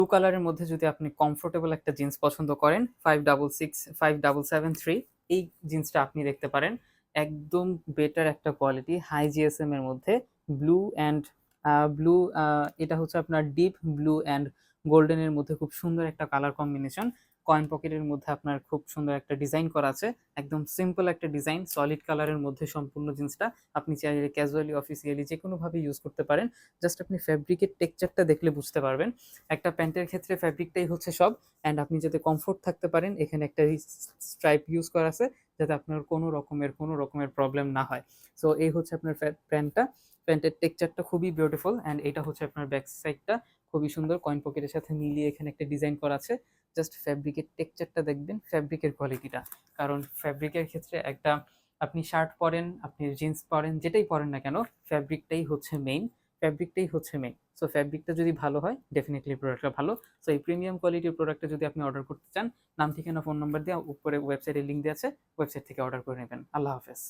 Blue কালারের মধ্যে যদি আপনি কমফোর্টেবল একটা জিন্স পছন্দ করেন, 566 5773, এই জিন্সটা আপনি দেখতে পারেন। একদম বেটার একটা কোয়ালিটি, হাই জিএসএম এর মধ্যে ব্লু অ্যান্ড ব্লু, এটা হচ্ছে আপনার ডিপ ব্লু অ্যান্ড গোল্ডেনের মধ্যে খুব সুন্দর একটা কালার কম্বিনেশন। কয়েন পকেটের মধ্যে আপনার খুব সুন্দর একটা ডিজাইন করা আছে, একদম সিম্পল একটা ডিজাইন, সলিড কালারের মধ্যে সম্পূর্ণ জিন্সটা। আপনি চাইলে ক্যাজুয়ালি, অফিসিয়ালি যে কোনোভাবে ইউজ করতে পারেন। জাস্ট আপনি ফ্যাব্রিকের টেক্সচারটা দেখলে বুঝতে পারবেন। একটা প্যান্টের ক্ষেত্রে ফ্যাব্রিকটাই হচ্ছে সব, অ্যান্ড আপনি যাতে কমফোর্ট থাকতে পারেন, এখানে একটা স্ট্রাইপ ইউজ করা আছে যাতে আপনার কোনো রকমের প্রবলেম না হয়। সো এই হচ্ছে আপনার প্যান্টটা। প্যান্টের টেক্সচারটা খুবই বিউটিফুল, অ্যান্ড এটা হচ্ছে আপনার ব্যাক সাইডটা, খুবই সুন্দর কয়েন পকেটের সাথে মিলিয়ে এখানে একটা ডিজাইন করা আছে। জাস্ট ফ্যাব্রিকের টেক্সচারটা দেখবেন, ফ্যাব্রিকের কোয়ালিটিটা। কারণ ফ্যাব্রিকের ক্ষেত্রে একটা, আপনি শার্ট পরেন, আপনি জিন্স পরেন, যেটাই পরেন না কেন, ফ্যাব্রিকটাই হচ্ছে মেইন। ফ্যাব্রিকটাই হচ্ছে মেইন। সো ফ্যাব্রিকটা যদি ভালো হয়, ডেফিনেটলি প্রোডাক্টটা ভালো। সো এই প্রিমিয়াম কোয়ালিটির প্রোডাক্টটা যদি আপনি অর্ডার করতে চান, নাম ঠিকানা ফোন নাম্বার দিয়ে উপরে ওয়েবসাইটের লিঙ্ক দেওয়া আছে, ওয়েবসাইট থেকে অর্ডার করে নেবেন। আল্লাহ হাফেজ।